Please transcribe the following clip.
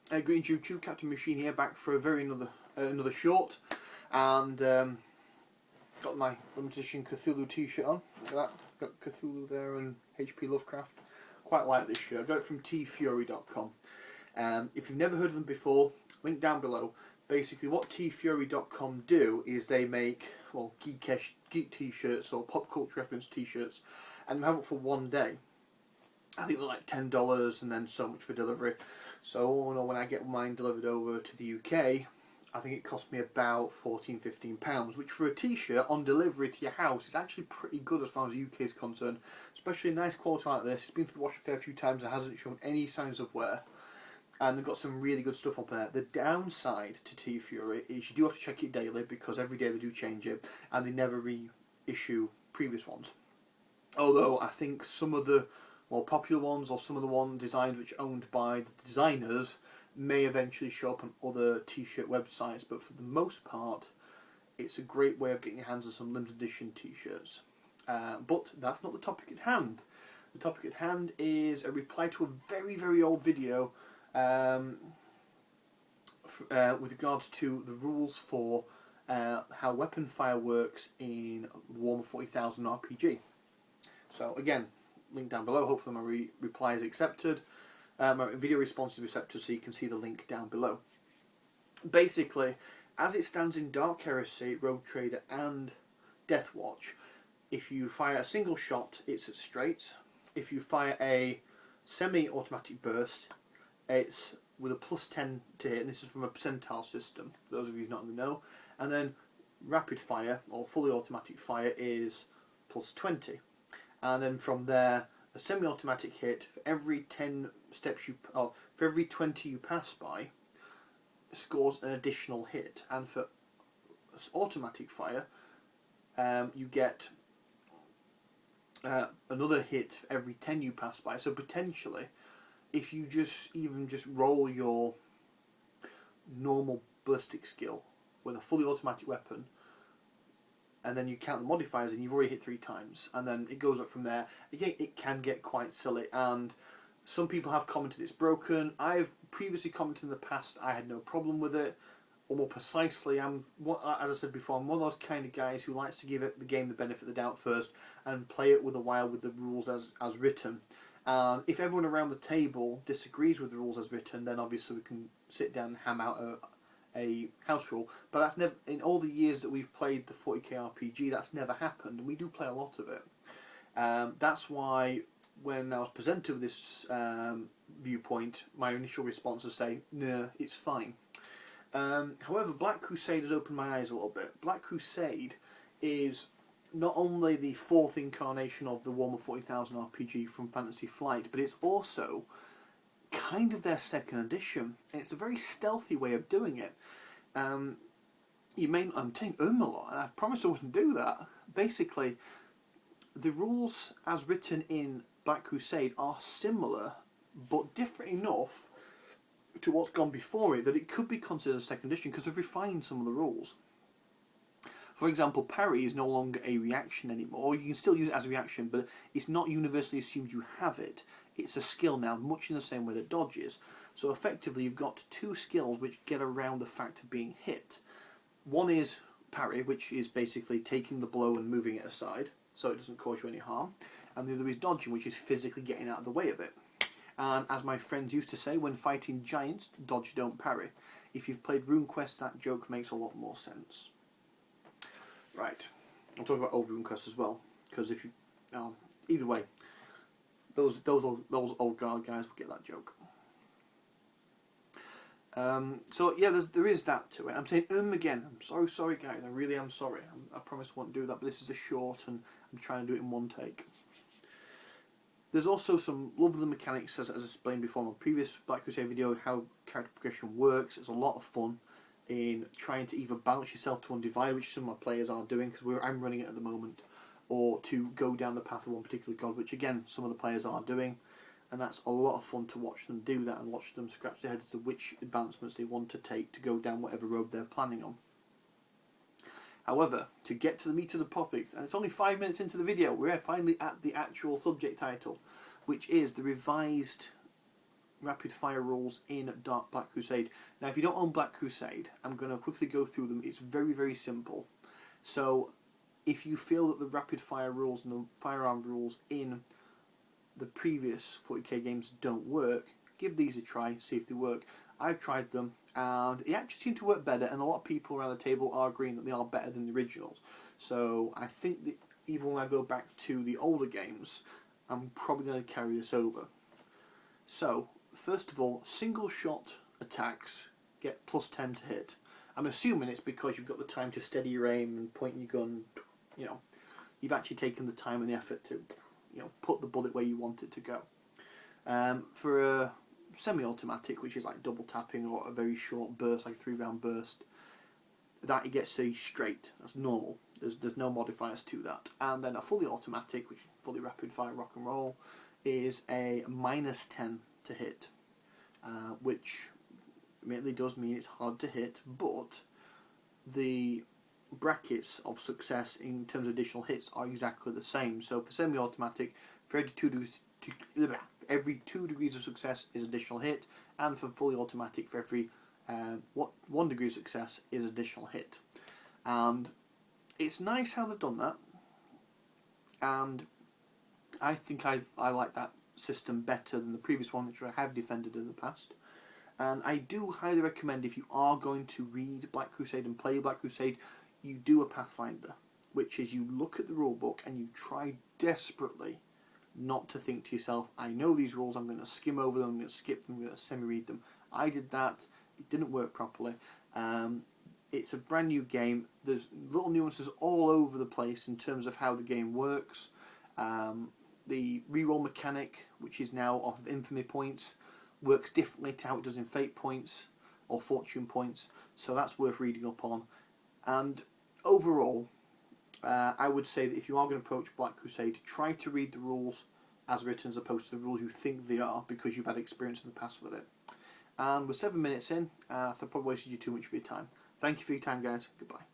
Greetings YouTube, Captain Machine here, back for a another short, and got my limited edition Cthulhu t-shirt on. Look at that, got Cthulhu there and HP Lovecraft. Quite like this shirt. I got it from tfury.com. If you've never heard of them before, link down below. Basically what tfury.com do is they make, well, geek t-shirts or pop culture reference t-shirts, and they have it for one day. I think they're like $10 and then so much for delivery. So when I get mine delivered over to the UK, I think it cost me about £14–15, which for a t-shirt on delivery to your house is actually pretty good as far as the UK is concerned. Especially a nice quality like this. It's been through the wash a few times and hasn't shown any signs of wear. And they've got some really good stuff up there. The downside to T-Fury is you do have to check it daily because every day they do change it and they never reissue previous ones. Although I think some of the more popular ones or some of the designs which are owned by the designers may eventually show up on other t-shirt websites, but for the most part it's a great way of getting your hands on some limited edition t-shirts. But that's not the topic at hand. The topic at hand is a reply to a very old video with regards to the rules for how weapon fire works in Warhammer 40,000 RPG. So again, link down below. Hopefully my reply is accepted. My video response is accepted, so you can see the link down below. Basically, as it stands in Dark Heresy, Rogue Trader and Death Watch, if you fire a single shot, it's at straight. If you fire a semi-automatic burst, it's with a +10 to hit, and this is from a percentile system, for those of you not in the know. And then rapid fire, or fully automatic fire, is +20. And then from there, a semi-automatic hit for every 10 steps for every 20 you pass by, scores an additional hit. And for automatic fire, you get another hit for every 10 you pass by. So potentially, if you just roll your normal ballistic skill with a fully automatic weapon, and then you count the modifiers and you've already hit 3 times, and then it goes up from there. Again, it can get quite silly, and some people have commented it's broken. I've previously commented in the past I had no problem with it, or more precisely, as I said before, I'm one of those kind of guys who likes to give the game the benefit of the doubt first and play it with a while with the rules as written. If everyone around the table disagrees with the rules as written, then obviously we can sit down and ham out a house rule. But that's never, in all the years that we've played the 40k RPG, that's never happened, and we do play a lot of it. That's why when I was presented with this viewpoint, my initial response was say, no, it's fine. However, Black Crusade has opened my eyes a little bit. Black Crusade is not only the 4th incarnation of the Warhammer 40,000 RPG from Fantasy Flight, but it's also kind of their 2nd edition. And it's a very stealthy way of doing it. I'm saying a lot, and I promised I wouldn't do that. Basically, the rules as written in Black Crusade are similar, but different enough to what's gone before it that it could be considered a 2nd edition because they've refined some of the rules. For example, parry is no longer a reaction anymore. You can still use it as a reaction, but it's not universally assumed you have it. It's a skill now, much in the same way that dodge is. So effectively you've got 2 skills which get around the fact of being hit. One is parry, which is basically taking the blow and moving it aside, so it doesn't cause you any harm. And the other is dodging, which is physically getting out of the way of it. And as my friends used to say, when fighting giants, dodge don't parry. If you've played RuneQuest, that joke makes a lot more sense. Right, I'll talk about old RuneQuest as well, because if you, either way, those old guard guys will get that joke. So yeah, there is that to it. I'm saying again. I'm so sorry guys, I really am sorry. I promise I won't do that, but this is a short and I'm trying to do it in one take. There's also some lovely mechanics, as explained before in my previous Black Crusade video, how character progression works. It's a lot of fun in trying to either balance yourself to one divide, which some of my players are doing, because I'm running it at the moment, or to go down the path of one particular god, which again some of the players are doing, and that's a lot of fun to watch them do that and watch them scratch their heads as to which advancements they want to take to go down whatever road they're planning on. However, to get to the meat of the topic, and it's only 5 minutes into the video, we're finally at the actual subject title, which is the revised rapid fire rules in Black Crusade. Now, if you don't own Black Crusade, I'm going to quickly go through them. It's very, very simple. So, if you feel that the rapid fire rules and the firearm rules in the previous 40k games don't work, give these a try, see if they work. I've tried them, and it actually seemed to work better, and a lot of people around the table are agreeing that they are better than the originals. So I think that even when I go back to the older games, I'm probably going to carry this over. So, first of all, single shot attacks get +10 to hit. I'm assuming it's because you've got the time to steady your aim and point your gun, you know, you've actually taken the time and the effort to, you know, put the bullet where you want it to go. For a semi-automatic, which is like double tapping or a very short burst, like a 3-round burst, that it gets a straight. That's normal. There's no modifiers to that. And then a fully automatic, which is fully rapid fire rock and roll, is a -10 to hit, which admittedly does mean it's hard to hit, but the brackets of success in terms of additional hits are exactly the same. So for semi-automatic, for every 2 degrees of success is additional hit, and for fully automatic, for every 1 degree of success is additional hit. And it's nice how they've done that, and I think I like that system better than the previous one, which I have defended in the past. And I do highly recommend, if you are going to read Black Crusade and play Black Crusade, you do a Pathfinder, which is you look at the rulebook and you try desperately not to think to yourself, I know these rules, I'm going to skim over them, I'm going to skip them, I'm going to semi-read them. I did that, it didn't work properly. It's a brand new game, there's little nuances all over the place in terms of how the game works. The reroll mechanic, which is now off of infamy points, works differently to how it does in fate points or fortune points, so that's worth reading up on. And overall, I would say that if you are going to approach Black Crusade, try to read the rules as written as opposed to the rules you think they are, because you've had experience in the past with it. And we're 7 minutes in, I probably wasted you too much of your time. Thank you for your time, guys. Goodbye.